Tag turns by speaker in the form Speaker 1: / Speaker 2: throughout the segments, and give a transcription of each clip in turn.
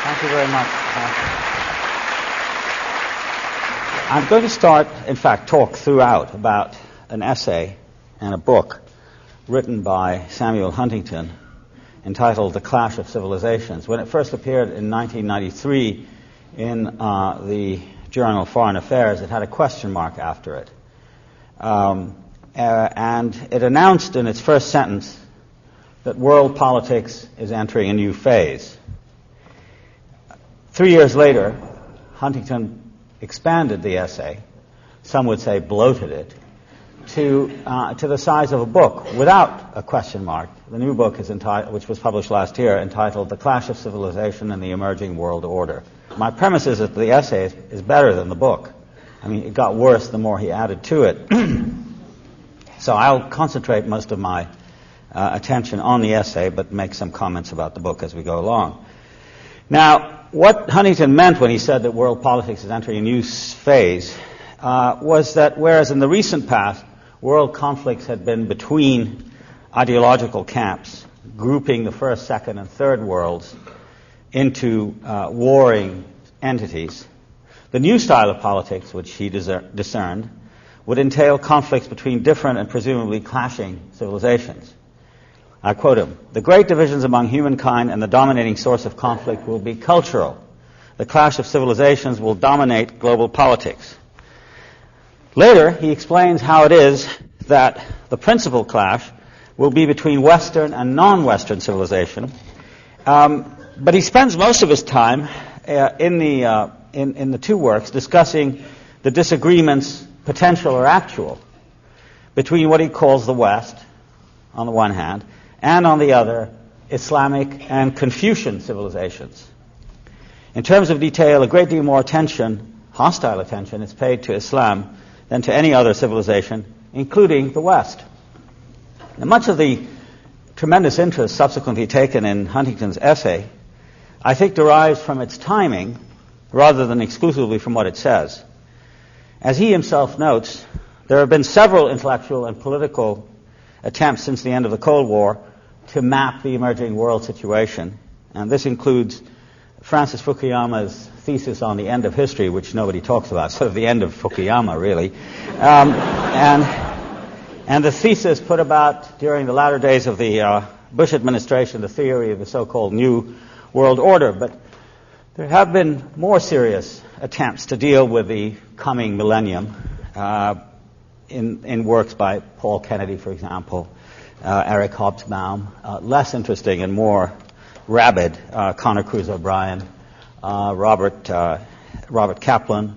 Speaker 1: Thank you very much. I'm going to start, in fact, talk throughout about an essay and a book written by Samuel Huntington entitled The Clash of Civilizations. When it first appeared in 1993 in the journal Foreign Affairs, it had a question mark after it. And it announced in its first sentence that world politics is entering a new phase. 3 years later, Huntington expanded the essay, some would say bloated it, to the size of a book without a question mark. The new book, which was published last year, entitled The Clash of Civilization and the Emerging World Order. My premise is that the essay is better than the book. I mean, it got worse the more he added to it. So I'll concentrate most of my attention on the essay, but make some comments about the book as we go along. Now, what Huntington meant when he said that world politics is entering a new phase was that whereas in the recent past, world conflicts had been between ideological camps, grouping the first, second, and third worlds into warring entities, the new style of politics, which he discerned, would entail conflicts between different and presumably clashing civilizations. I quote him, "The great divisions among humankind and the dominating source of conflict will be cultural. The clash of civilizations will dominate global politics." Later, he explains how it is that the principal clash will be between Western and non-Western civilization. But he spends most of his time in the two works discussing the disagreements, potential or actual, between what he calls the West, on the one hand, and on the other, Islamic and Confucian civilizations. In terms of detail, a great deal more attention, hostile attention, is paid to Islam than to any other civilization, including the West. Now, much of the tremendous interest subsequently taken in Huntington's essay, I think, derives from its timing rather than exclusively from what it says. As he himself notes, there have been several intellectual and political attempts since the end of the Cold War to map the emerging world situation, and this includes Francis Fukuyama's thesis on the end of history, which nobody talks about, sort of the end of Fukuyama, really, and the thesis put about during the latter days of the Bush administration, the theory of the so-called New World Order. But there have been more serious attempts to deal with the coming millennium in works by Paul Kennedy, for example, Eric Hobsbawm, less interesting and more rabid, Conor Cruz O'Brien, Robert Kaplan,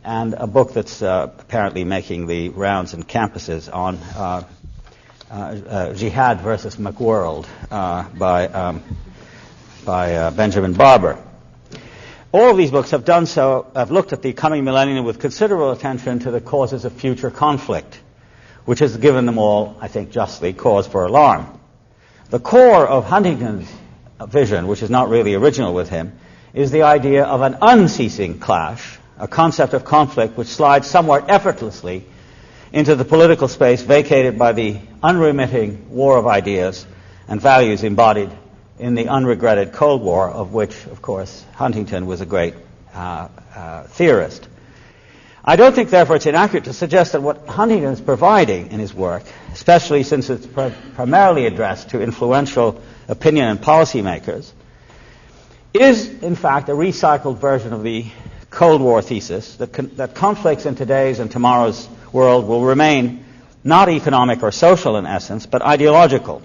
Speaker 1: and a book that's apparently making the rounds in campuses on Jihad versus McWorld by Benjamin Barber. All of these books have done so, have looked at the coming millennium with considerable attention to the causes of future conflict, which has given them all, I think justly, cause for alarm. The core of Huntington's vision, which is not really original with him, is the idea of an unceasing clash, a concept of conflict which slides somewhat effortlessly into the political space vacated by the unremitting war of ideas and values embodied in the unregretted Cold War, of which, of course, Huntington was a great theorist. I don't think, therefore, it's inaccurate to suggest that what Huntington is providing in his work, especially since it's primarily addressed to influential opinion and policymakers, is, in fact, a recycled version of the Cold War thesis that conflicts in today's and tomorrow's world will remain not economic or social in essence, but ideological.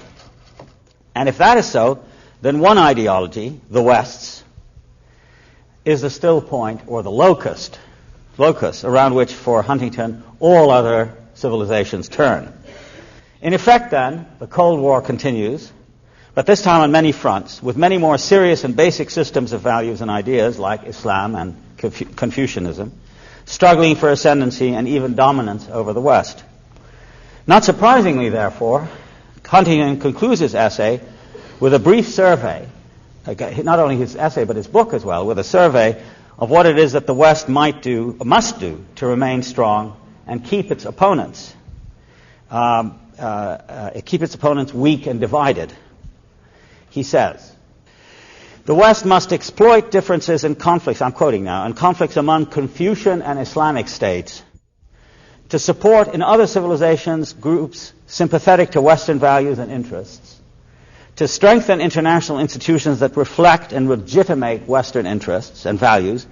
Speaker 1: And if that is so, then one ideology, the West's, is the still point or the locus around which, for Huntington, all other civilizations turn. In effect, then, the Cold War continues, but this time on many fronts, with many more serious and basic systems of values and ideas like Islam and Confucianism, struggling for ascendancy and even dominance over the West. Not surprisingly, therefore, Huntington concludes his essay with a brief survey, not only his essay but his book as well, with a survey of what it is that the West must do to remain strong and keep its opponents weak and divided. He says, The West must exploit differences in conflicts, I'm quoting now, in conflicts among Confucian and Islamic states to support in other civilizations groups sympathetic to Western values and interests, to strengthen international institutions that reflect and legitimate Western interests and values,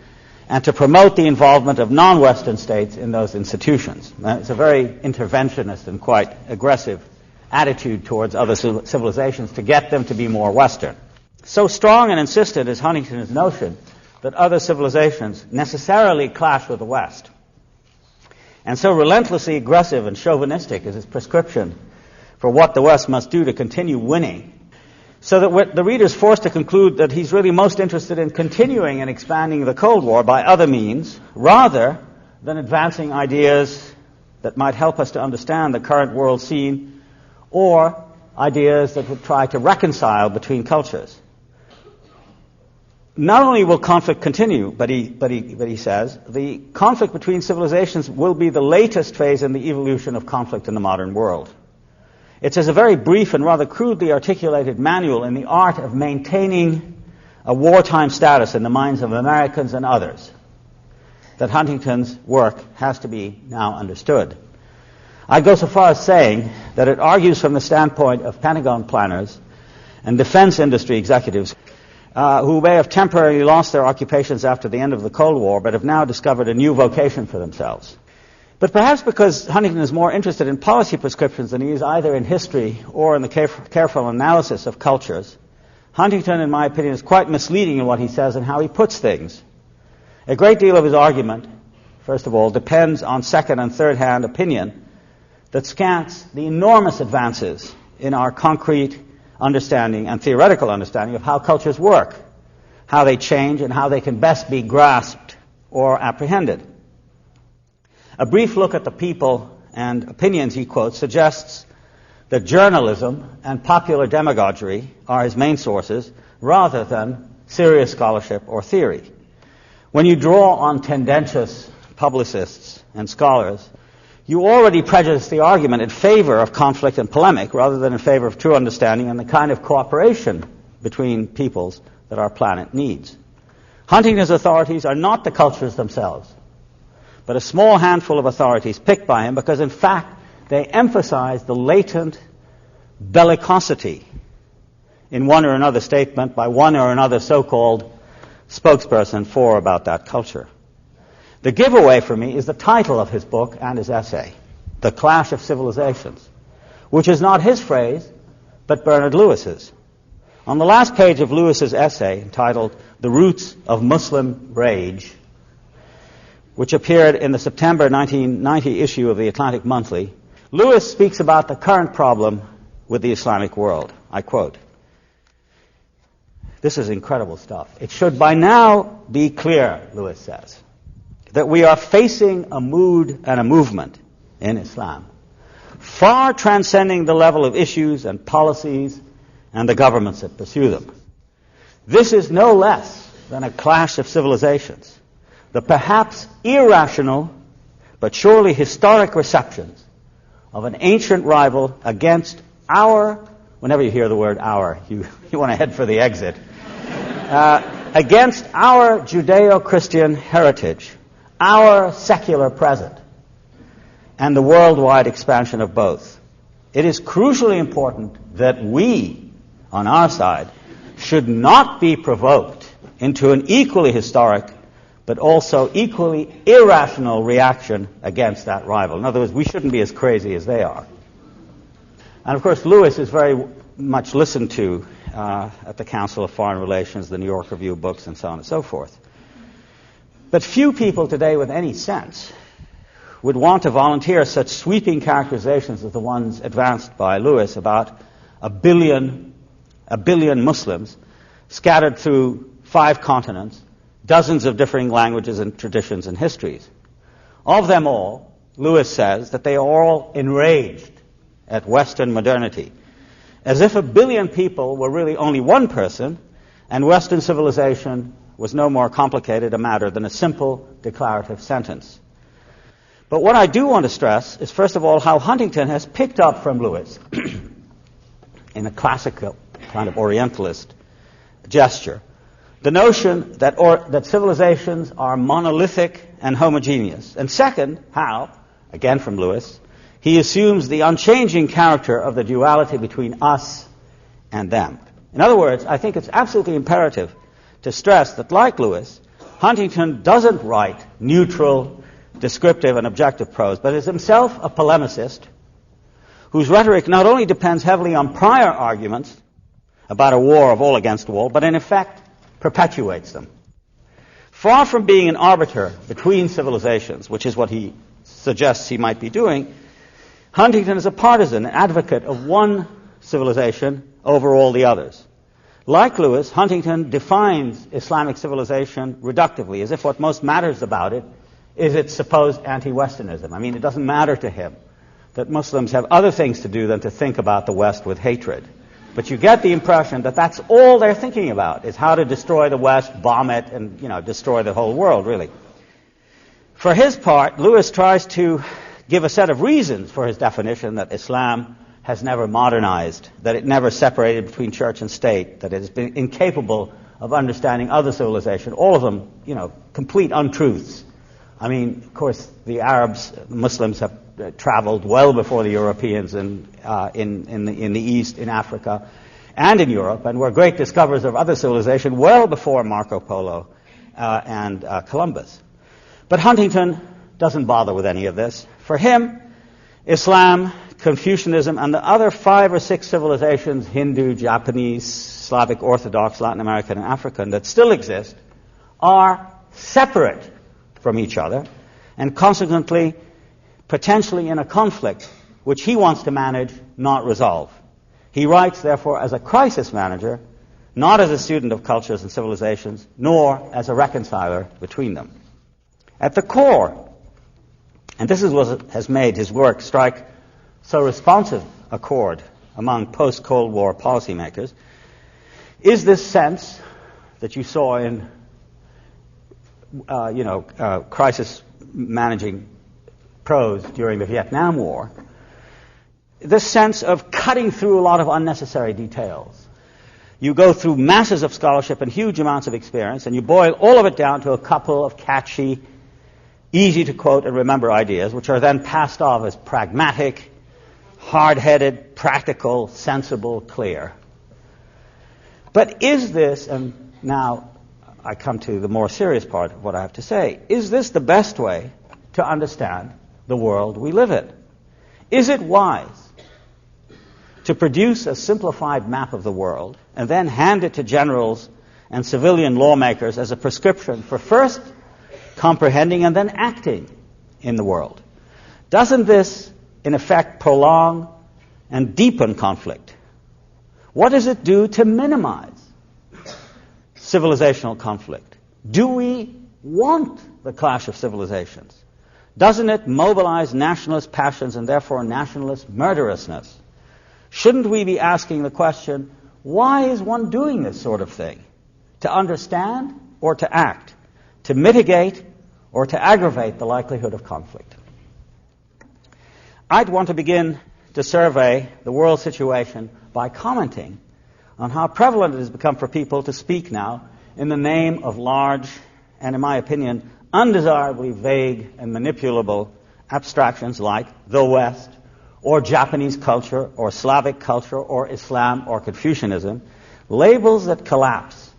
Speaker 1: and to promote the involvement of non-Western states in those institutions. Now, it's a very interventionist and quite aggressive attitude towards other civilizations to get them to be more Western. So strong and insistent is Huntington's notion that other civilizations necessarily clash with the West. And so relentlessly aggressive and chauvinistic is his prescription for what the West must do to continue winning, so that the reader is forced to conclude that he's really most interested in continuing and expanding the Cold War by other means, rather than advancing ideas that might help us to understand the current world scene, or ideas that would try to reconcile between cultures. Not only will conflict continue, but he says, the conflict between civilizations will be the latest phase in the evolution of conflict in the modern world. It's as a very brief and rather crudely articulated manual in the art of maintaining a wartime status in the minds of Americans and others that Huntington's work has to be now understood. I go so far as saying that it argues from the standpoint of Pentagon planners and defense industry executives who may have temporarily lost their occupations after the end of the Cold War, but have now discovered a new vocation for themselves. But perhaps because Huntington is more interested in policy prescriptions than he is either in history or in the careful analysis of cultures, Huntington, in my opinion, is quite misleading in what he says and how he puts things. A great deal of his argument, first of all, depends on second and third-hand opinion that scants the enormous advances in our concrete understanding and theoretical understanding of how cultures work, how they change, and how they can best be grasped or apprehended. A brief look at the people and opinions he quotes suggests that journalism and popular demagoguery are his main sources rather than serious scholarship or theory. When you draw on tendentious publicists and scholars, you already prejudice the argument in favor of conflict and polemic rather than in favor of true understanding and the kind of cooperation between peoples that our planet needs. Huntington's authorities are not the cultures themselves, but a small handful of authorities picked by him because, in fact, they emphasize the latent bellicosity in one or another statement by one or another so-called spokesperson for or about that culture. The giveaway for me is the title of his book and his essay, The Clash of Civilizations, which is not his phrase, but Bernard Lewis's. On the last page of Lewis's essay, entitled The Roots of Muslim Rage, which appeared in the September 1990 issue of the Atlantic Monthly, Lewis speaks about the current problem with the Islamic world. I quote, this is incredible stuff. It should by now be clear, Lewis says, that we are facing a mood and a movement in Islam far transcending the level of issues and policies and the governments that pursue them. This is no less than a clash of civilizations. The perhaps irrational, but surely historic receptions of an ancient rival against our, whenever you hear the word our, you want to head for the exit, against our Judeo-Christian heritage, our secular present, and the worldwide expansion of both. It is crucially important that we, on our side, should not be provoked into an equally historic but also equally irrational reaction against that rival. In other words, we shouldn't be as crazy as they are. And of course, Lewis is very much listened to at the Council of Foreign Relations, the New York Review of Books, and so on and so forth. But few people today with any sense would want to volunteer such sweeping characterizations as the ones advanced by Lewis about a billion Muslims scattered through 5 continents, dozens of differing languages and traditions and histories. Of them all, Lewis says that they are all enraged at Western modernity, as if a billion people were really only one person, and Western civilization was no more complicated a matter than a simple declarative sentence. But what I do want to stress is, first of all, how Huntington has picked up from Lewis, in a classical kind of Orientalist gesture, the notion that civilizations are monolithic and homogeneous. And second, how, again from Lewis, he assumes the unchanging character of the duality between us and them. In other words, I think it's absolutely imperative to stress that, like Lewis, Huntington doesn't write neutral, descriptive, and objective prose, but is himself a polemicist whose rhetoric not only depends heavily on prior arguments about a war of all against all, but in effect perpetuates them. Far from being an arbiter between civilizations, which is what he suggests he might be doing, Huntington is a partisan, an advocate of one civilization over all the others. Like Lewis, Huntington defines Islamic civilization reductively, as if what most matters about it is its supposed anti-Westernism. I mean, it doesn't matter to him that Muslims have other things to do than to think about the West with hatred. But you get the impression that that's all they're thinking about, is how to destroy the West, bomb it, and, destroy the whole world, really. For his part, Lewis tries to give a set of reasons for his definition that Islam has never modernized, that it never separated between church and state, that it has been incapable of understanding other civilization, all of them, complete untruths. I mean, of course, the Arabs, the Muslims have traveled well before the Europeans in the East, in Africa, and in Europe, and were great discoverers of other civilization well before Marco Polo and Columbus. But Huntington doesn't bother with any of this. For him, Islam, Confucianism, and the other 5 or 6 civilizations, Hindu, Japanese, Slavic Orthodox, Latin American, and African, that still exist, are separate from each other, and consequently potentially in a conflict which he wants to manage, not resolve. He writes, therefore, as a crisis manager, not as a student of cultures and civilizations, nor as a reconciler between them. At the core, and this is what has made his work strike so responsive a chord among post-Cold War policymakers, is this sense that you saw in crisis managing prose during the Vietnam War, this sense of cutting through a lot of unnecessary details. You go through masses of scholarship and huge amounts of experience, and you boil all of it down to a couple of catchy, easy to quote and remember ideas, which are then passed off as pragmatic, hard-headed, practical, sensible, clear. But is this, and now I come to the more serious part of what I have to say, is this the best way to understand the world we live in? Is it wise to produce a simplified map of the world and then hand it to generals and civilian lawmakers as a prescription for first comprehending and then acting in the world? Doesn't this, in effect, prolong and deepen conflict? What does it do to minimize civilizational conflict? Do we want the clash of civilizations? Doesn't it mobilize nationalist passions and therefore nationalist murderousness? Shouldn't we be asking the question, why is one doing this sort of thing? To understand or to act? To mitigate or to aggravate the likelihood of conflict? I'd want to begin to survey the world situation by commenting on how prevalent it has become for people to speak now in the name of large and, in my opinion, undesirably vague and manipulable abstractions like the West, or Japanese culture, or Slavic culture, or Islam, or Confucianism, labels that collapse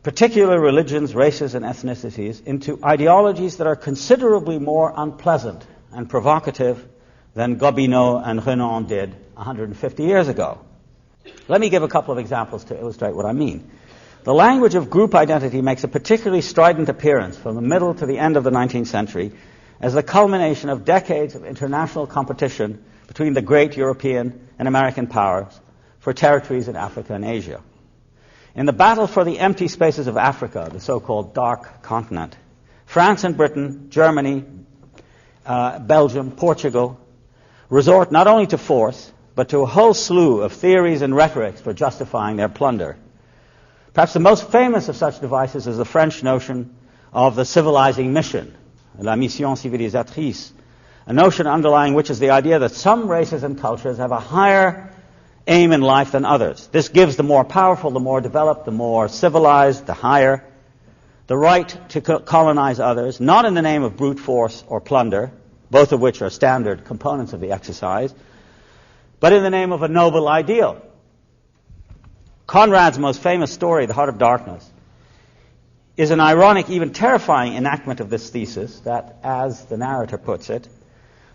Speaker 1: particular religions, races, and ethnicities into ideologies that are considerably more unpleasant and provocative than Gobineau and Renan did 150 years ago. Let me give a couple of examples to illustrate what I mean. The language of group identity makes a particularly strident appearance from the middle to the end of the 19th century as the culmination of decades of international competition between the great European and American powers for territories in Africa and Asia. In the battle for the empty spaces of Africa, the so-called dark continent, France and Britain, Germany, Belgium, Portugal, resort not only to force, but to a whole slew of theories and rhetorics for justifying their plunder. Perhaps the most famous of such devices is the French notion of the civilizing mission, la mission civilisatrice, a notion underlying which is the idea that some races and cultures have a higher aim in life than others. This gives the more powerful, the more developed, the more civilized, the higher, the right to colonize others, not in the name of brute force or plunder, both of which are standard components of the exercise, but in the name of a noble ideal. Conrad's most famous story, The Heart of Darkness, is an ironic, even terrifying enactment of this thesis that, as the narrator puts it,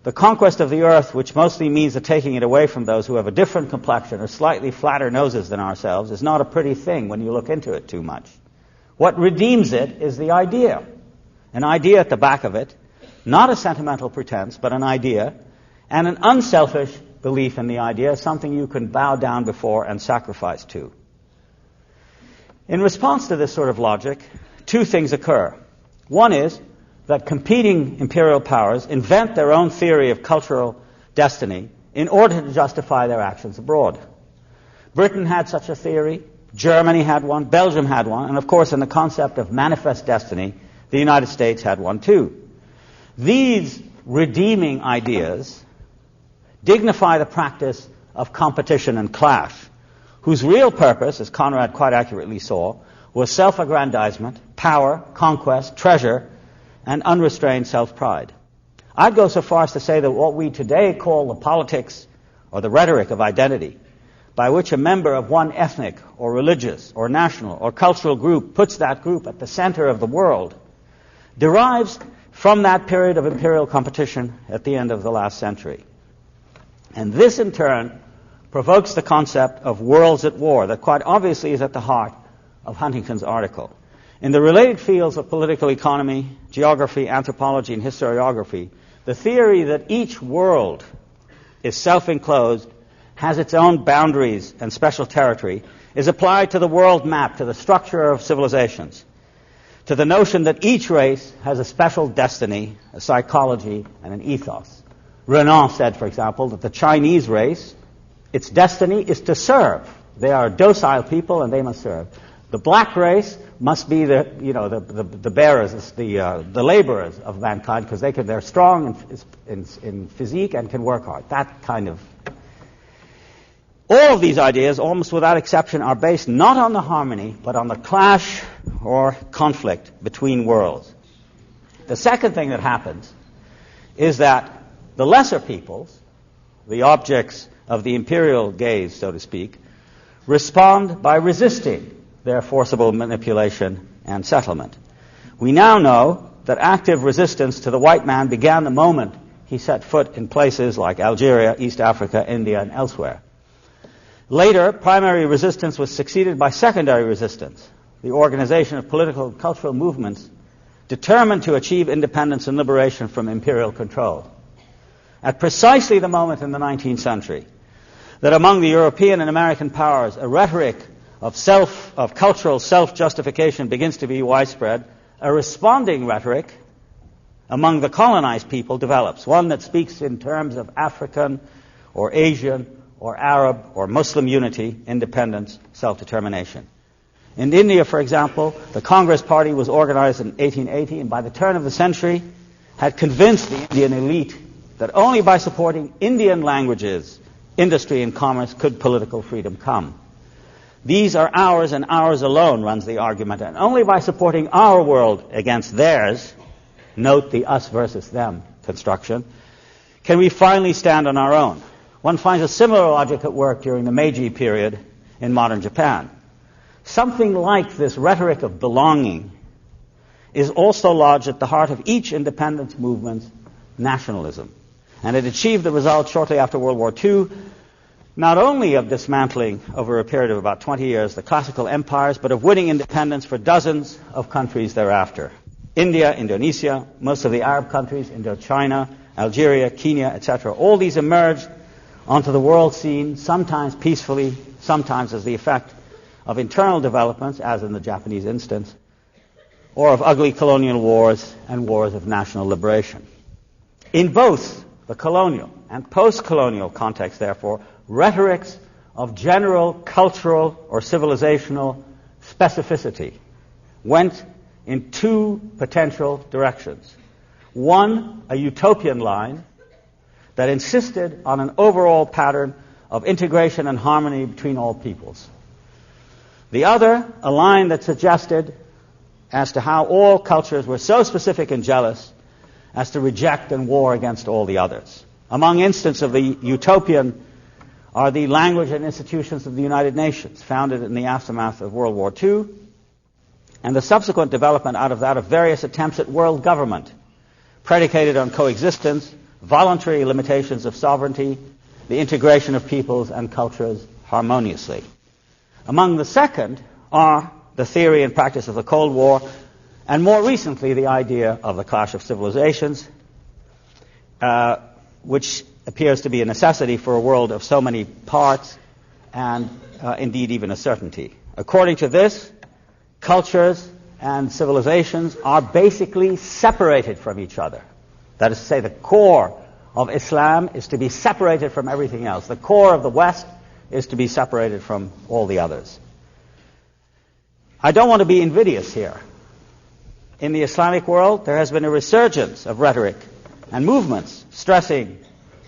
Speaker 1: the conquest of the earth, which mostly means the taking it away from those who have a different complexion or slightly flatter noses than ourselves, is not a pretty thing when you look into it too much. What redeems it is the idea. An idea at the back of it, not a sentimental pretense, but an idea, and an unselfish belief in the idea, something you can bow down before and sacrifice to. In response to this sort of logic, two things occur. One is that competing imperial powers invent their own theory of cultural destiny in order to justify their actions abroad. Britain had such a theory, Germany had one, Belgium had one, and of course in the concept of manifest destiny, the United States had one too. These redeeming ideas dignify the practice of competition and clash, whose real purpose, as Conrad quite accurately saw, was self-aggrandizement, power, conquest, treasure, and unrestrained self-pride. I'd go so far as to say that what we today call the politics or the rhetoric of identity, by which a member of one ethnic or religious or national or cultural group puts that group at the center of the world, derives from that period of imperial competition at the end of the last century. And this, in turn, provokes the concept of worlds at war that quite obviously is at the heart of Huntington's article. In the related fields of political economy, geography, anthropology, and historiography, the theory that each world is self-enclosed, has its own boundaries and special territory, is applied to the world map, to the structure of civilizations, to the notion that each race has a special destiny, a psychology, and an ethos. Renan said, for example, that the Chinese race, its destiny is to serve. They are a docile people and they must serve. The black race must be the bearers, the laborers of mankind, because they're strong in physique and can work hard. That kind of. All of these ideas, almost without exception, are based not on the harmony, but on the clash or conflict between worlds. The second thing that happens is that the lesser peoples, the objects of the imperial gaze, so to speak, respond by resisting their forcible manipulation and settlement. We now know that active resistance to the white man began the moment he set foot in places like Algeria, East Africa, India, and elsewhere. Later, primary resistance was succeeded by secondary resistance, the organization of political and cultural movements determined to achieve independence and liberation from imperial control. At precisely the moment in the 19th century that among the European and American powers a rhetoric of cultural self-justification begins to be widespread, a responding rhetoric among the colonized people develops, one that speaks in terms of African or Asian or Arab or Muslim unity, independence, self-determination. In India, for example, the Congress Party was organized in 1880 and by the turn of the century had convinced the Indian elite that only by supporting Indian languages, industry, and commerce could political freedom come. These are ours and ours alone, runs the argument, and only by supporting our world against theirs, note the us versus them construction, can we finally stand on our own. One finds a similar logic at work during the Meiji period in modern Japan. Something like this rhetoric of belonging is also lodged at the heart of each independence movement's nationalism. And it achieved the result shortly after World War II, not only of dismantling over a period of about 20 years the classical empires, but of winning independence for dozens of countries thereafter. India, Indonesia, most of the Arab countries, Indochina, Algeria, Kenya, etc. All these emerged onto the world scene, sometimes peacefully, sometimes as the effect of internal developments, as in the Japanese instance, or of ugly colonial wars and wars of national liberation. In both the colonial and post-colonial context, therefore, rhetorics of general cultural or civilizational specificity went in two potential directions. One, a utopian line that insisted on an overall pattern of integration and harmony between all peoples. The other, a line that suggested as to how all cultures were so specific and jealous as to reject and war against all the others. Among instances of the utopian are the language and institutions of the United Nations, founded in the aftermath of World War II, and the subsequent development out of that of various attempts at world government, predicated on coexistence, voluntary limitations of sovereignty, the integration of peoples and cultures harmoniously. Among the second are the theory and practice of the Cold War, and more recently the idea of the clash of civilizations, which appears to be a necessity for a world of so many parts and indeed even a certainty. According to this, cultures and civilizations are basically separated from each other. That is to say, the core of Islam is to be separated from everything else. The core of the West is to be separated from all the others. I don't want to be invidious here. In the Islamic world, there has been a resurgence of rhetoric and movements stressing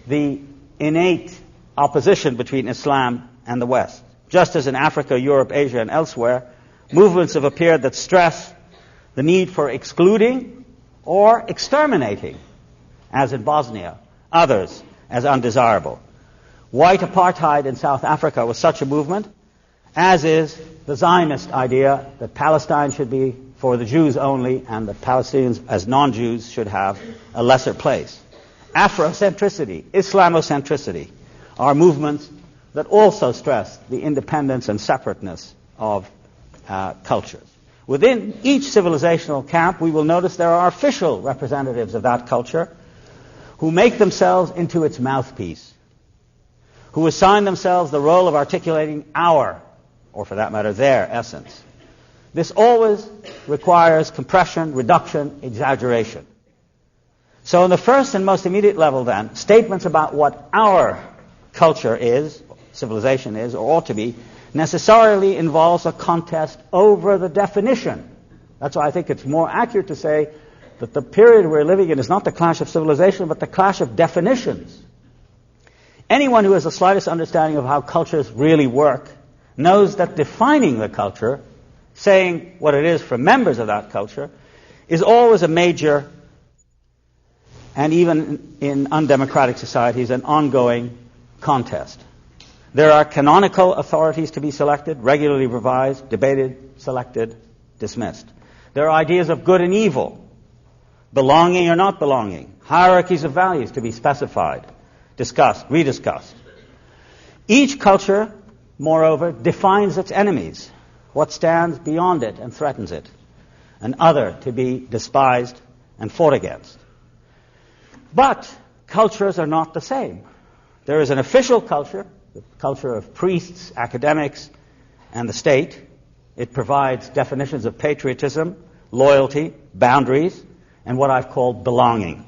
Speaker 1: the innate opposition between Islam and the West. Just as in Africa, Europe, Asia, and elsewhere, movements have appeared that stress the need for excluding or exterminating, as in Bosnia, others as undesirable. White apartheid in South Africa was such a movement, as is the Zionist idea that Palestine should be for the Jews only and that Palestinians as non-Jews should have a lesser place. Afrocentricity, Islamocentricity are movements that also stress the independence and separateness of cultures. Within each civilizational camp, we will notice there are official representatives of that culture who make themselves into its mouthpiece, who assign themselves the role of articulating our, or for that matter, their essence. This always requires compression, reduction, exaggeration. So in the first and most immediate level then, statements about what our culture is, civilization is, or ought to be, necessarily involves a contest over the definition. That's why I think it's more accurate to say that the period we're living in is not the clash of civilization, but the clash of definitions. Anyone who has the slightest understanding of how cultures really work knows that defining the culture, saying what it is for members of that culture, is always a major, and even in undemocratic societies, an ongoing contest. There are canonical authorities to be selected, regularly revised, debated, selected, dismissed. There are ideas of good and evil, belonging or not belonging, hierarchies of values to be specified, discussed, rediscussed. Each culture, moreover, defines its enemies, what stands beyond it and threatens it, an other to be despised and fought against. But cultures are not the same. There is an official culture, the culture of priests, academics, and the state. It provides definitions of patriotism, loyalty, boundaries, and what I've called belonging.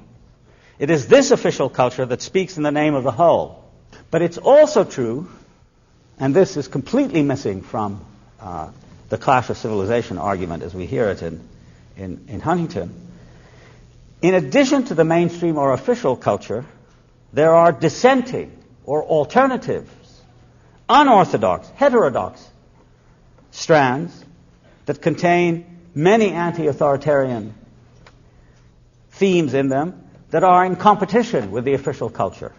Speaker 1: It is this official culture that speaks in the name of the whole. But it's also true, and this is completely missing from the clash of civilization argument as we hear it in Huntington. In addition to the mainstream or official culture, there are dissenting or alternatives, unorthodox, heterodox strands that contain many anti-authoritarian themes in them that are in competition with the official culture.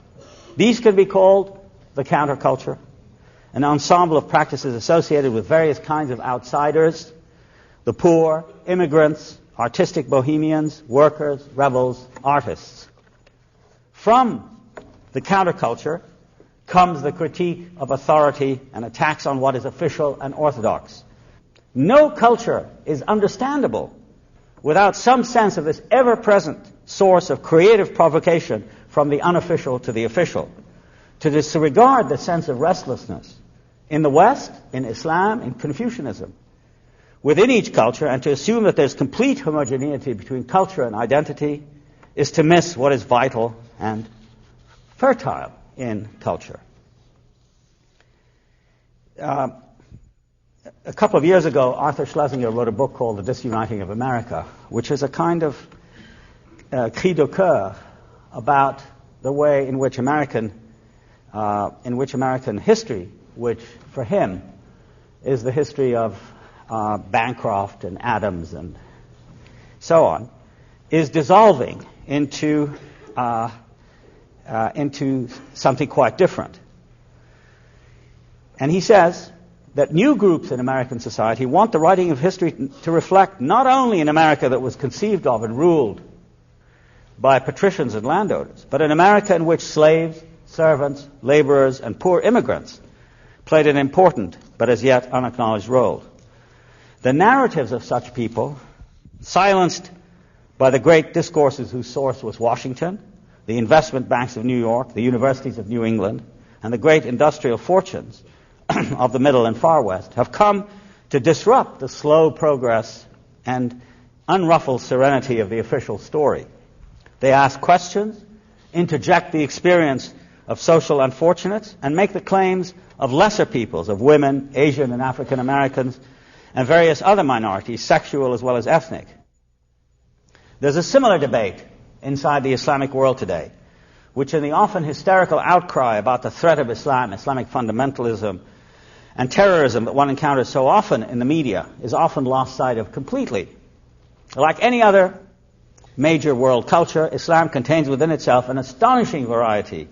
Speaker 1: These can be called the counterculture, an ensemble of practices associated with various kinds of outsiders, the poor, immigrants, artistic bohemians, workers, rebels, artists. From the counterculture comes the critique of authority and attacks on what is official and orthodox. No culture is understandable without some sense of this ever-present source of creative provocation from the unofficial to the official. To disregard the sense of restlessness in the West, in Islam, in Confucianism, within each culture, and to assume that there's complete homogeneity between culture and identity, is to miss what is vital and fertile in culture. A couple of years ago, Arthur Schlesinger wrote a book called The Disuniting of America, which is a kind of cri de coeur about the way in which American in which American history, which for him is the history of Bancroft and Adams and so on, is dissolving into something quite different. And he says that new groups in American society want the writing of history to reflect not only an America that was conceived of and ruled by patricians and landowners, but an America in which slaves, servants, laborers, and poor immigrants played an important but as yet unacknowledged role. The narratives of such people, silenced by the great discourses whose source was Washington, the investment banks of New York, the universities of New England, and the great industrial fortunes of the Middle and Far West, have come to disrupt the slow progress and unruffled serenity of the official story. They ask questions, interject the experience of social unfortunates, and make the claims of lesser peoples, of women, Asian and African Americans, and various other minorities, sexual as well as ethnic. There's a similar debate inside the Islamic world today, which in the often hysterical outcry about the threat of Islam, Islamic fundamentalism, and terrorism that one encounters so often in the media, is often lost sight of completely. Like any other major world culture, Islam contains within itself an astonishing variety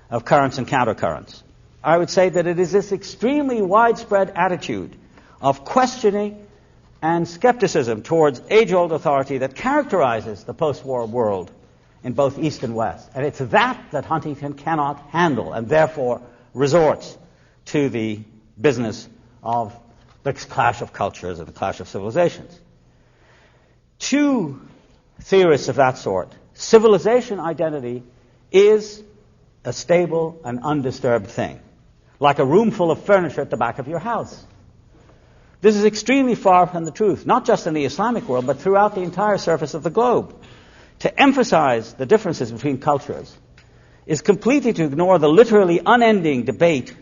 Speaker 1: of currents and countercurrents. I would say that it is this extremely widespread attitude of questioning and skepticism towards age-old authority that characterizes the post-war world in both East and West. And it's that Huntington cannot handle, and therefore resorts to the business of the clash of cultures and the clash of civilizations. Two theorists of that sort, civilization identity is a stable and undisturbed thing, like a room full of furniture at the back of your house. This is extremely far from the truth, not just in the Islamic world, but throughout the entire surface of the globe. To emphasize the differences between cultures is completely to ignore the literally unending debate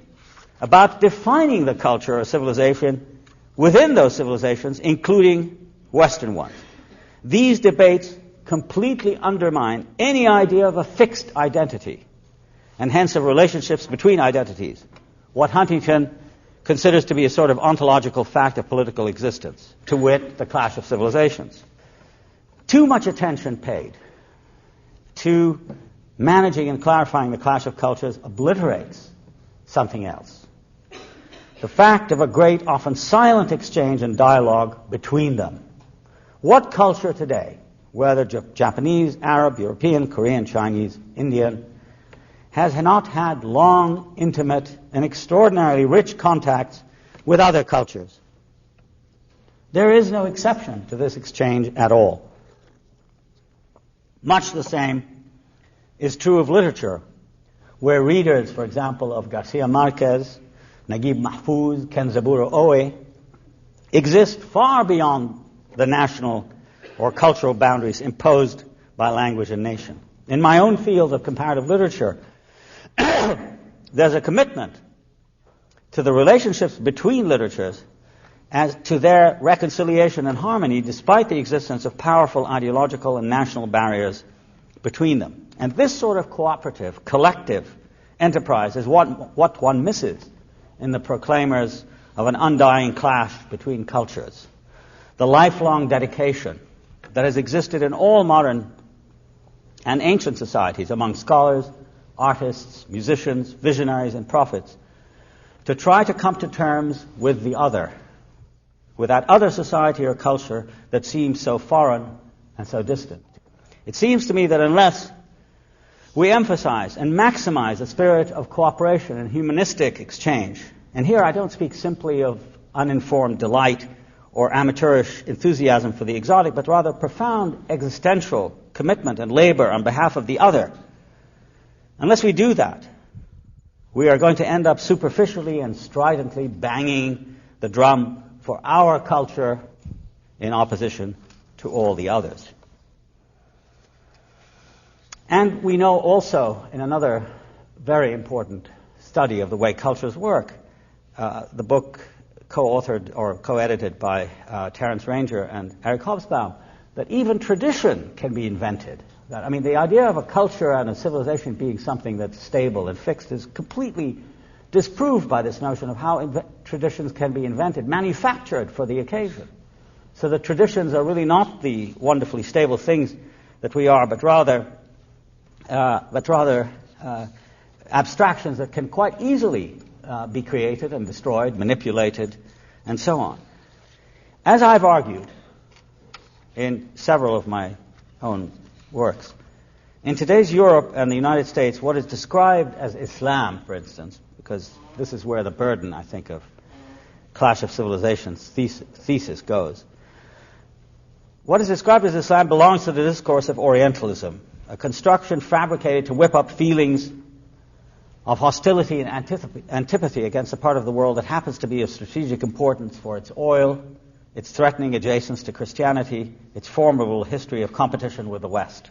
Speaker 1: about defining the culture or civilization within those civilizations, including Western ones. These debates completely undermine any idea of a fixed identity, and hence of relationships between identities, what Huntington considers to be a sort of ontological fact of political existence, to wit, the clash of civilizations. Too much attention paid to managing and clarifying the clash of cultures obliterates something else. The fact of a great, often silent exchange and dialogue between them. What culture today, whether Japanese, Arab, European, Korean, Chinese, Indian, has not had long, intimate, and extraordinarily rich contacts with other cultures? There is no exception to this exchange at all. Much the same is true of literature, where readers, for example, of Garcia Marquez, Naguib Mahfouz, Kenzaburo Oe, exist far beyond the national or cultural boundaries imposed by language and nation. In my own field of comparative literature, there's a commitment to the relationships between literatures as to their reconciliation and harmony despite the existence of powerful ideological and national barriers between them. And this sort of cooperative, collective enterprise is what one misses in the proclaimers of an undying clash between cultures. The lifelong dedication that has existed in all modern and ancient societies among scholars, artists, musicians, visionaries, and prophets to try to come to terms with the other, with that other society or culture that seems so foreign and so distant. It seems to me that unless we emphasize and maximize the spirit of cooperation and humanistic exchange, and here I don't speak simply of uninformed delight or amateurish enthusiasm for the exotic, but rather profound existential commitment and labor on behalf of the other, unless we do that, we are going to end up superficially and stridently banging the drum for our culture in opposition to all the others. And we know also, in another very important study of the way cultures work, the book co-authored or co-edited by Terence Ranger and Eric Hobsbawm, that even tradition can be invented that. I mean, the idea of a culture and a civilization being something that's stable and fixed is completely disproved by this notion of how traditions can be invented, manufactured for the occasion. So the traditions are really not the wonderfully stable things that we are, but rather abstractions that can quite easily be created and destroyed, manipulated, and so on. As I've argued in several of my own works, in today's Europe and the United States, what is described as Islam, for instance, because this is where the burden, I think, of Clash of Civilizations thesis goes. What is described as Islam belongs to the discourse of Orientalism, a construction fabricated to whip up feelings of hostility and antipathy against a part of the world that happens to be of strategic importance for its oil, its threatening adjacence to Christianity, its formidable history of competition with the West.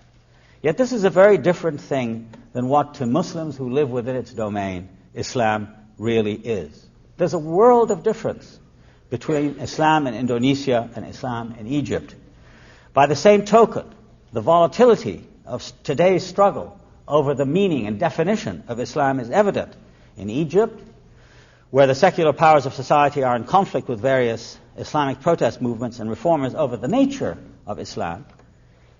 Speaker 1: Yet this is a very different thing than what, to Muslims who live within its domain, Islam really is. There's a world of difference between Islam in Indonesia and Islam in Egypt. By the same token, the volatility of today's struggle over the meaning and definition of Islam is evident in Egypt, where the secular powers of society are in conflict with various Islamic protest movements and reformers over the nature of Islam.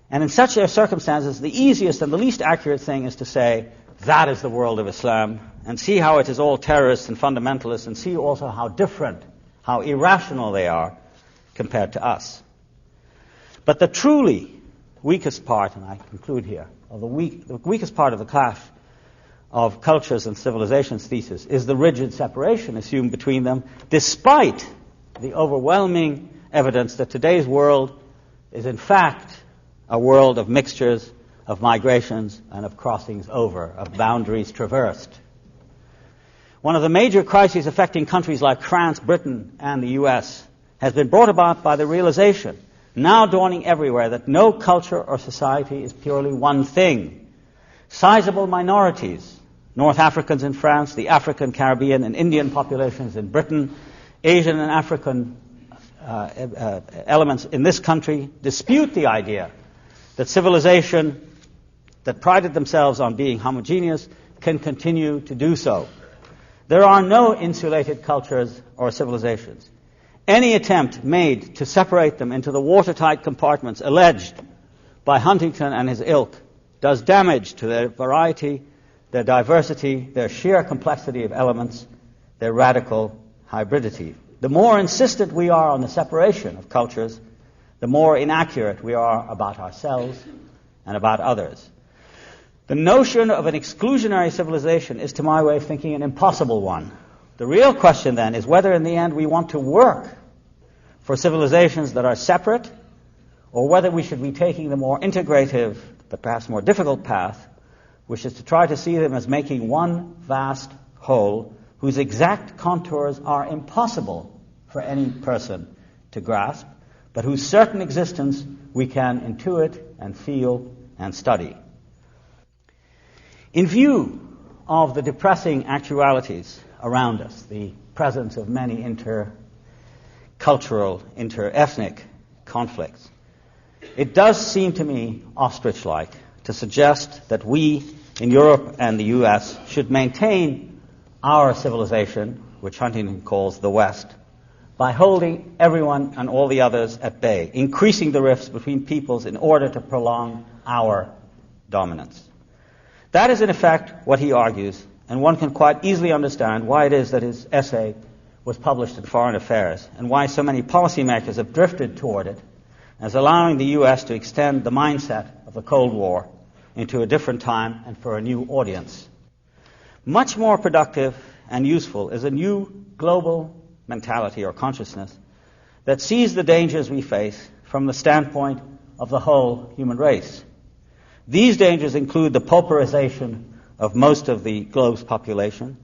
Speaker 1: And in such circumstances, the easiest and the least accurate thing is to say, that is the world of Islam, and see how it is all terrorists and fundamentalists, and see also how different, how irrational they are compared to us. But the truly weakest part, and I conclude here, of the weakest part of the clash of cultures and civilizations thesis is the rigid separation assumed between them, despite the overwhelming evidence that today's world is in fact a world of mixtures, of migrations, and of crossings over, of boundaries traversed. One of the major crises affecting countries like France, Britain, and the US has been brought about by the realization, now dawning everywhere, that no culture or society is purely one thing. Sizable minorities, North Africans in France, the African, Caribbean, and Indian populations in Britain, Asian and African elements in this country, dispute the idea that civilization that prided themselves on being homogeneous can continue to do so. There are no insulated cultures or civilizations. Any attempt made to separate them into the watertight compartments alleged by Huntington and his ilk does damage to their variety, their diversity, their sheer complexity of elements, their radical hybridity. The more insistent we are on the separation of cultures, the more inaccurate we are about ourselves and about others. The notion of an exclusionary civilization is, to my way of thinking, an impossible one. The real question then is whether in the end we want to work for civilizations that are separate, or whether we should be taking the more integrative, but perhaps more difficult path, which is to try to see them as making one vast whole whose exact contours are impossible for any person to grasp, but whose certain existence we can intuit and feel and study. In view of the depressing actualities around us, the presence of many intercultural, inter-ethnic conflicts, it does seem to me ostrich-like to suggest that we in Europe and the US should maintain our civilization, which Huntington calls the West, by holding everyone and all the others at bay, increasing the rifts between peoples in order to prolong our dominance. That is in effect what he argues, and one can quite easily understand why it is that his essay was published in Foreign Affairs, and why so many policymakers have drifted toward it, as allowing the U.S. to extend the mindset of the Cold War into a different time and for a new audience. Much more productive and useful is a new global mentality or consciousness that sees the dangers we face from the standpoint of the whole human race. These dangers include the pauperization of most of the globe's population,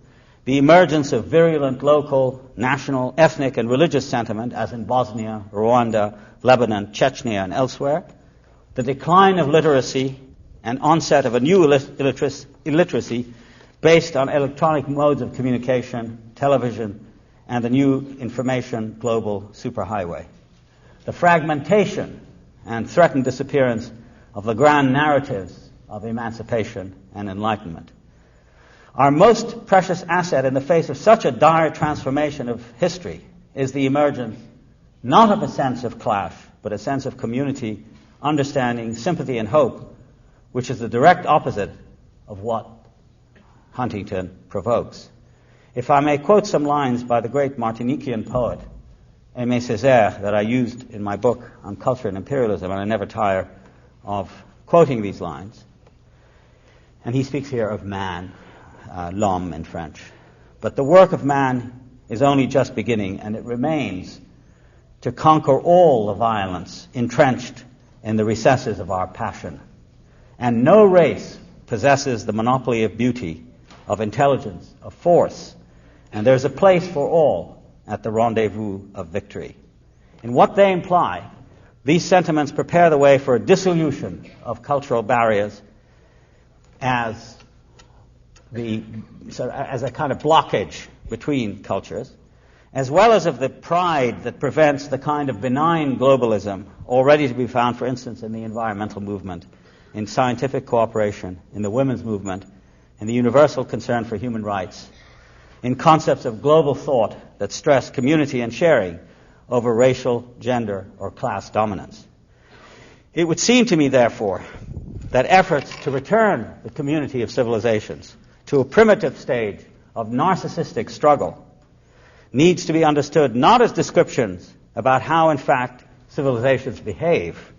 Speaker 1: the emergence of virulent local, national, ethnic, and religious sentiment, as in Bosnia, Rwanda, Lebanon, Chechnya, and elsewhere, the decline of literacy and onset of a new illiteracy based on electronic modes of communication, television, and the new information global superhighway, the fragmentation and threatened disappearance of the grand narratives of emancipation and enlightenment. Our most precious asset in the face of such a dire transformation of history is the emergence not of a sense of clash, but a sense of community, understanding, sympathy, and hope, which is the direct opposite of what Huntington provokes. If I may quote some lines by the great Martiniquean poet, Aimé Césaire, that I used in my book on culture and imperialism, and I never tire of quoting these lines. And he speaks here of man, l'homme in French. But the work of man is only just beginning, and it remains to conquer all the violence entrenched in the recesses of our passion. And no race possesses the monopoly of beauty, of intelligence, of force, and there's a place for all at the rendezvous of victory. In what they imply, these sentiments prepare the way for a dissolution of cultural barriers as a kind of blockage between cultures, as well as of the pride that prevents the kind of benign globalism already to be found, for instance, in the environmental movement, in scientific cooperation, in the women's movement, in the universal concern for human rights, in concepts of global thought that stress community and sharing over racial, gender, or class dominance. It would seem to me, therefore, that efforts to return the community of civilizations to a primitive stage of narcissistic struggle needs to be understood not as descriptions about how, in fact, civilizations behave,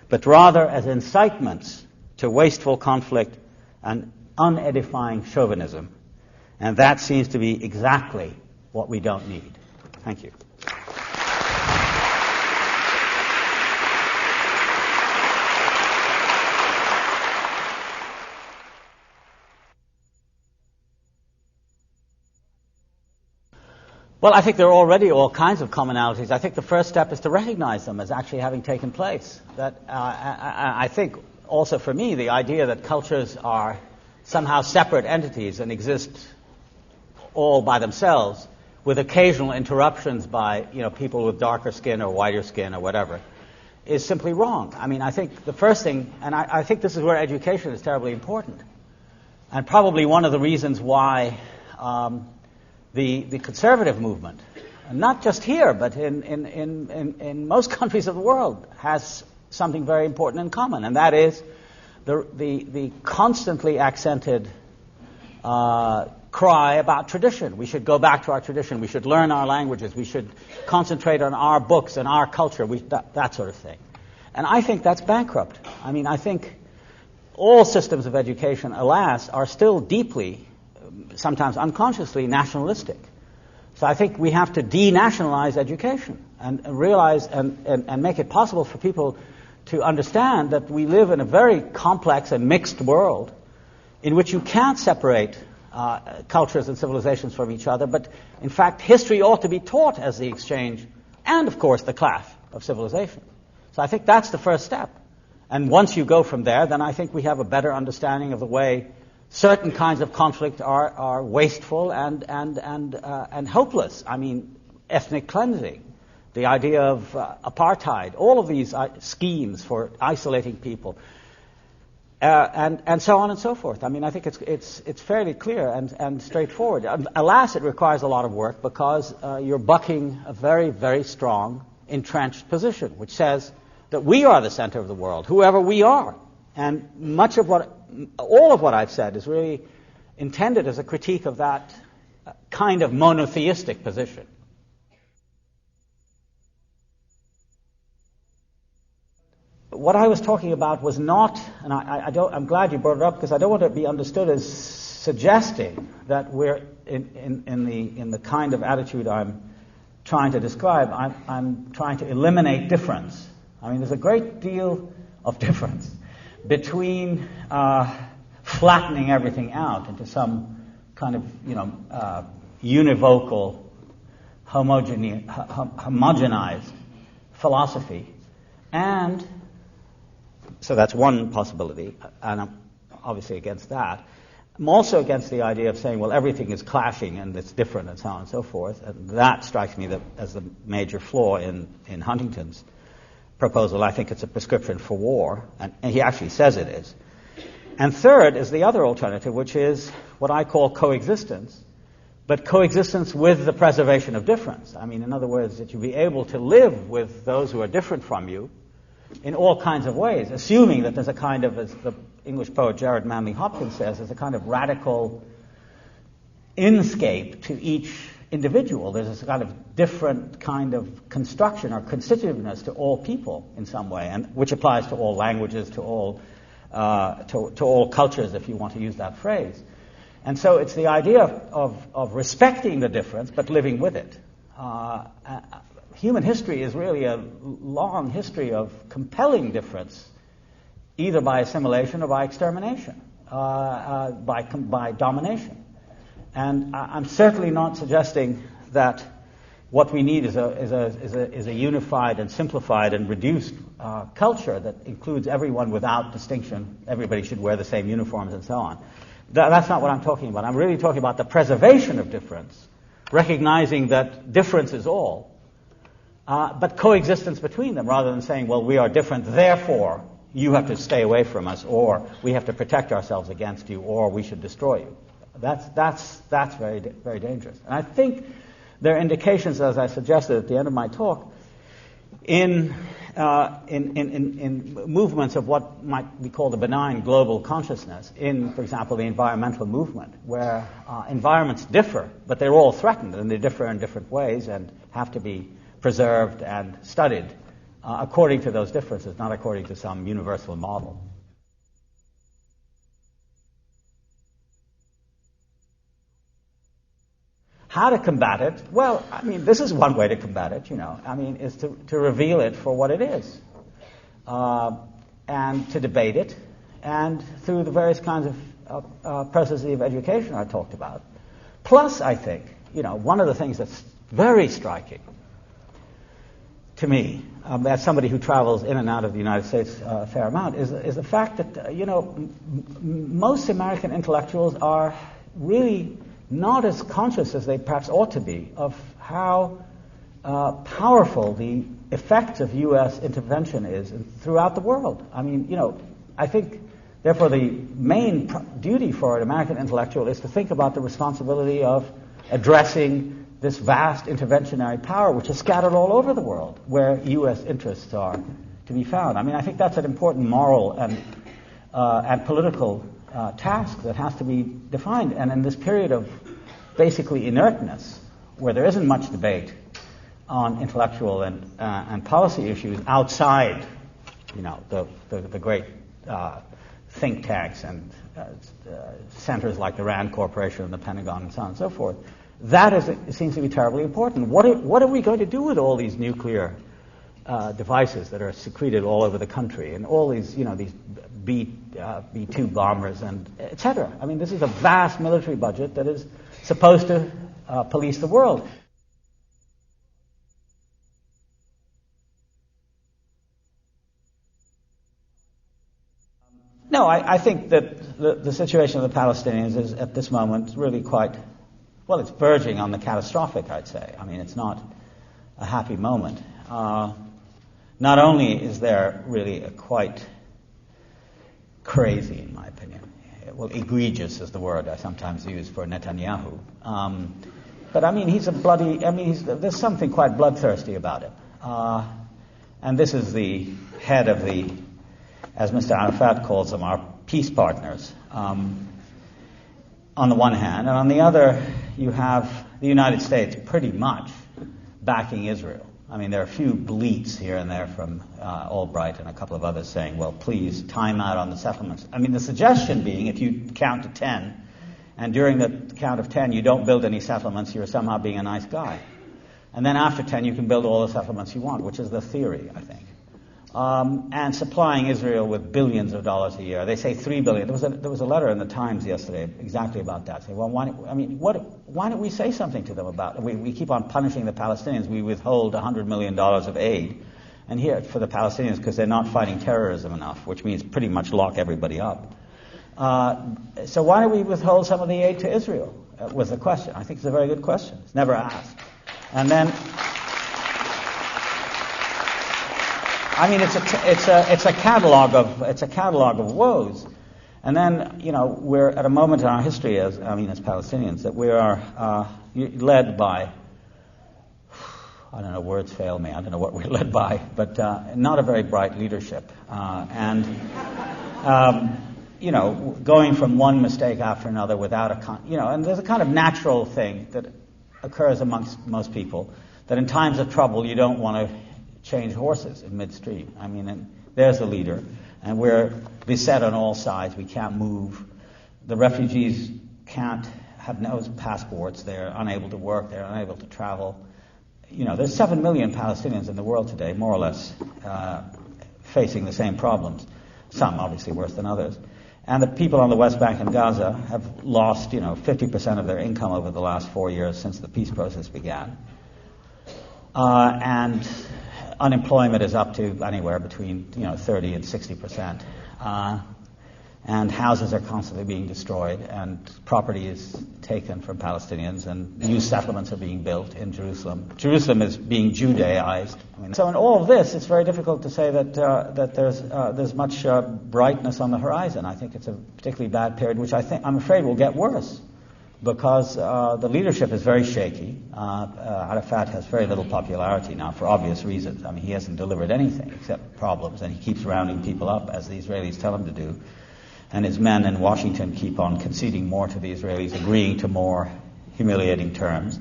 Speaker 1: but rather as incitements to wasteful conflict and unedifying chauvinism. And that seems to be exactly what we don't need. Thank you. Well, I think there are already all kinds of commonalities. I think the first step is to recognize them as actually having taken place. That I think also for me, the idea that cultures are somehow separate entities and exist all by themselves with occasional interruptions by people with darker skin or whiter skin or whatever is simply wrong. I mean, I think the first thing, and I think this is where education is terribly important, and probably one of the reasons why the conservative movement, not just here, but in most countries of the world, has something very important in common, and that is the constantly accented cry about tradition. We should go back to our tradition. We should learn our languages. We should concentrate on our books and our culture, that sort of thing. And I think that's bankrupt. I mean, I think all systems of education, alas, are still deeply, sometimes unconsciously, nationalistic. So I think we have to denationalize education and realize and make it possible for people to understand that we live in a very complex and mixed world in which you can't separate cultures and civilizations from each other, but in fact history ought to be taught as the exchange and, of course, the clash of civilization. So I think that's the first step. And once you go from there, then I think we have a better understanding of the way certain kinds of conflict are wasteful and hopeless. I mean, ethnic cleansing, the idea of apartheid, all of these schemes for isolating people, and so on and so forth. I mean, I think it's fairly clear and straightforward. Alas, it requires a lot of work because you're bucking a very, very strong, entrenched position, which says that we are the center of the world, whoever we are. And all of what I've said is really intended as a critique of that kind of monotheistic position. What I was talking about was not, and I'm glad you brought it up because I don't want it to be understood as suggesting that we're in the kind of attitude I'm trying to describe. I'm trying to eliminate difference. I mean, there's a great deal of difference between flattening everything out into some kind of univocal, homogenized philosophy, and so that's one possibility, and I'm obviously against that. I'm also against the idea of saying, well, everything is clashing and it's different and so on and so forth, and that strikes me as the major flaw in Huntington's proposal. I think it's a prescription for war, and he actually says it is. And third is the other alternative, which is what I call coexistence, but coexistence with the preservation of difference. I mean, in other words, that you be able to live with those who are different from you in all kinds of ways, assuming that there's a kind of, as the English poet Jared Manley Hopkins says, there's a kind of radical inscape to each individual. There's this kind of different kind of construction or constitutiveness to all people in some way, and which applies to all languages, to all cultures, if you want to use that phrase. And so it's the idea of respecting the difference but living with it. Human history is really a long history of compelling difference, either by assimilation or by extermination, by domination. And I'm certainly not suggesting that what we need is a unified and simplified and reduced culture that includes everyone without distinction. Everybody should wear the same uniforms and so on. That's not what I'm talking about. I'm really talking about the preservation of difference, recognizing that difference is all, but coexistence between them, rather than saying, well, we are different, therefore you have to stay away from us, or we have to protect ourselves against you, or we should destroy you. That's very, very dangerous. And I think there are indications, as I suggested at the end of my talk, in movements of what might be called a benign global consciousness, in, for example, the environmental movement, where environments differ, but they're all threatened, and they differ in different ways and have to be preserved and studied according to those differences, not according to some universal model. How to combat it? Well, I mean, this is one way to combat it, is to reveal it for what it is, and to debate it, and through the various kinds of processes of education I talked about. Plus, I think, one of the things that's very striking to me, as somebody who travels in and out of the United States a fair amount, is the fact that, most American intellectuals are really not as conscious as they perhaps ought to be of how powerful the effect of U.S. intervention is throughout the world. I mean, I think, therefore, the main duty for an American intellectual is to think about the responsibility of addressing this vast interventionary power which is scattered all over the world, where U.S. interests are to be found. I mean, I think that's an important moral and political task that has to be defined. And in this period of basically inertness, where there isn't much debate on intellectual and policy issues outside, the great think tanks and centers like the Rand Corporation and the Pentagon and so on and so forth, it seems to be terribly important. What are we going to do with all these nuclear devices that are secreted all over the country, and all these, these B-2 bombers and et cetera? I mean, this is a vast military budget that is supposed to police the world. No, I think that the situation of the Palestinians is, at this moment, really quite, well, it's verging on the catastrophic, I'd say. I mean, it's not a happy moment. Not only is there really a quite crazy, in my opinion, well, egregious is the word I sometimes use for Netanyahu, but I mean, there's something quite bloodthirsty about him. And this is the head of the, as Mr. Arafat calls them, our peace partners, on the one hand, and on the other, you have the United States pretty much backing Israel. I mean, there are a few bleats here and there from Albright and a couple of others saying, well, please, time out on the settlements. I mean, the suggestion being, if you count to 10, and during the count of 10 you don't build any settlements, you're somehow being a nice guy. And then after 10 you can build all the settlements you want, which is the theory, I think. And supplying Israel with billions of dollars a year. They say $3 billion. There was a letter in the Times yesterday exactly about that. Saying, well, why don't we say something to them about it? We keep on punishing the Palestinians. We withhold $100 million of aid, and here for the Palestinians because they're not fighting terrorism enough, which means pretty much lock everybody up. So why don't we withhold some of the aid to Israel? Was the question. I think it's a very good question. It's never asked. And then I mean, it's a catalog of woes. And then, we're at a moment in our history as Palestinians, that we are led by, I don't know, words fail me, I don't know what we're led by, but not a very bright leadership. Going from one mistake after another without and there's a kind of natural thing that occurs amongst most people, that in times of trouble you don't want to change horses in midstream. I mean, and there's the leader, and we're beset on all sides. We can't move. The refugees have no passports. They're unable to work. They're unable to travel. There's 7 million Palestinians in the world today, more or less, facing the same problems. Some obviously worse than others. And the people on the West Bank and Gaza have lost, 50% of their income over the last 4 years since the peace process began. And unemployment is up to anywhere between 30 and 60%, and houses are constantly being destroyed, and property is taken from Palestinians, and new settlements are being built in Jerusalem. Jerusalem is being Judaized. So in all of this, it's very difficult to say that there's much brightness on the horizon. I think it's a particularly bad period, which I'm afraid will get worse, because the leadership is very shaky. Arafat has very little popularity now for obvious reasons. I mean, he hasn't delivered anything except problems, and he keeps rounding people up, as the Israelis tell him to do. And his men in Washington keep on conceding more to the Israelis, agreeing to more humiliating terms.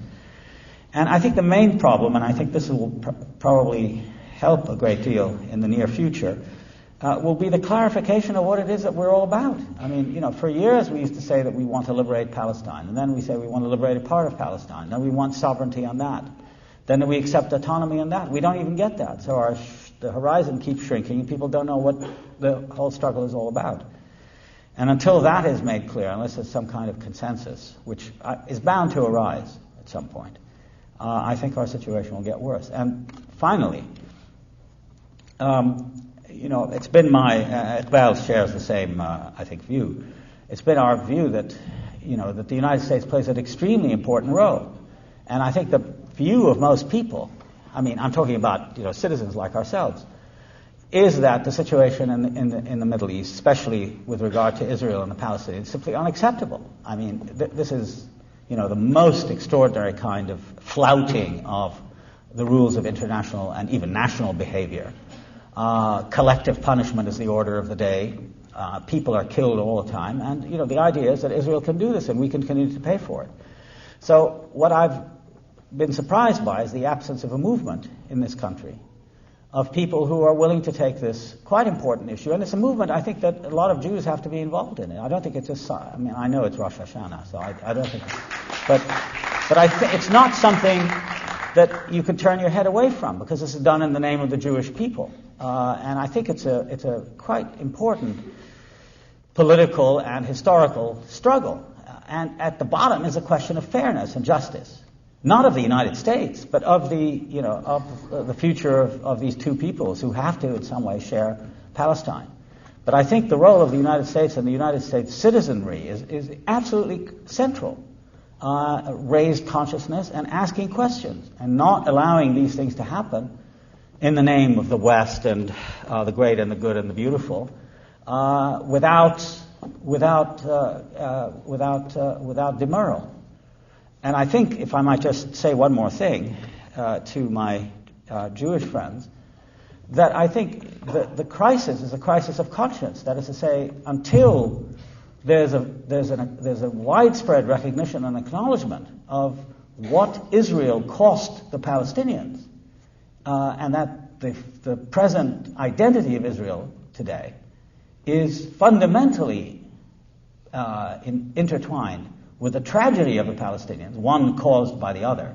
Speaker 1: And I think the main problem, and I think this will probably help a great deal in the near future, will be the clarification of what it is that we're all about. I mean, for years we used to say that we want to liberate Palestine, and then we say we want to liberate a part of Palestine, then we want sovereignty on that, then we accept autonomy on that. We don't even get that. So the horizon keeps shrinking, and people don't know what the whole struggle is all about. And until that is made clear, unless there's some kind of consensus, which is bound to arise at some point, I think our situation will get worse. And finally, it's been Iqbal shares the same, view. It's been our view that, that the United States plays an extremely important role. And I think the view of most people, I'm talking about, citizens like ourselves, is that the situation in the Middle East, especially with regard to Israel and the Palestinians, is simply unacceptable. I mean, this is, the most extraordinary kind of flouting of the rules of international and even national behavior. Collective punishment is the order of the day. People are killed all the time. And, the idea is that Israel can do this and we can continue to pay for it. So what I've been surprised by is the absence of a movement in this country of people who are willing to take this quite important issue. And it's a movement, I think, that a lot of Jews have to be involved in it. I don't think it's just, I know it's Rosh Hashanah, so I don't think, but I think it's not something that you can turn your head away from, because this is done in the name of the Jewish people. And I think it's a quite important political and historical struggle. And at the bottom is a question of fairness and justice. Not of the United States, but of the future of these two peoples who have to in some way share Palestine. But I think the role of the United States and the United States citizenry is absolutely central. Raised consciousness and asking questions and not allowing these things to happen in the name of the West and the great and the good and the beautiful without demurral. And I think, if I might just say one more thing to my Jewish friends, that I think the crisis is a crisis of conscience. That is to say, until there's a widespread recognition and acknowledgement of what Israel cost the Palestinians, and that the present identity of Israel today is fundamentally intertwined with the tragedy of the Palestinians, one caused by the other,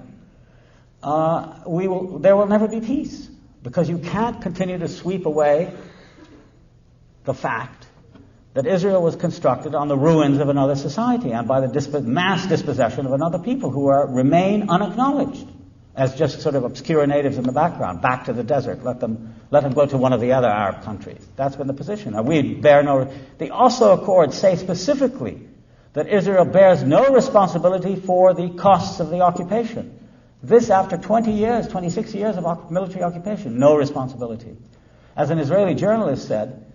Speaker 1: there will never be peace, because you can't continue to sweep away the fact that Israel was constructed on the ruins of another society and by the mass dispossession of another people who remain unacknowledged as just sort of obscure natives in the background, back to the desert, let them go to one of the other Arab countries. That's been the position. The Oslo Accords say specifically that Israel bears no responsibility for the costs of the occupation. This after 26 years of military occupation, no responsibility. As an Israeli journalist said,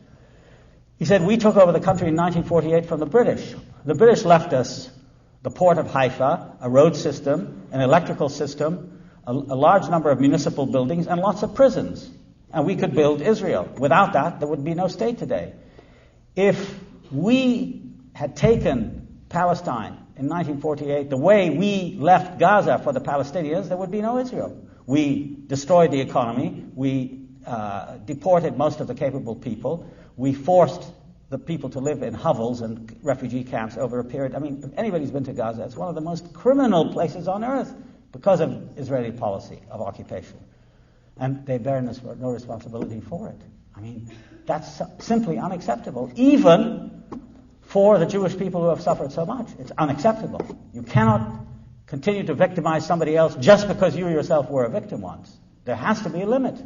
Speaker 1: he said, we took over the country in 1948 from the British. The British left us the port of Haifa, a road system, an electrical system, a large number of municipal buildings, and lots of prisons. And we could build Israel. Without that, there would be no state today. If we had taken Palestine in 1948 the way we left Gaza for the Palestinians, there would be no Israel. We destroyed the economy. We deported most of the capable people. We forced the people to live in hovels and refugee camps over a period. I mean, if anybody's been to Gaza, it's one of the most criminal places on earth because of Israeli policy of occupation. And they bear no responsibility for it. I mean, that's simply unacceptable, even for the Jewish people who have suffered so much. It's unacceptable. You cannot continue to victimize somebody else just because you yourself were a victim once. There has to be a limit.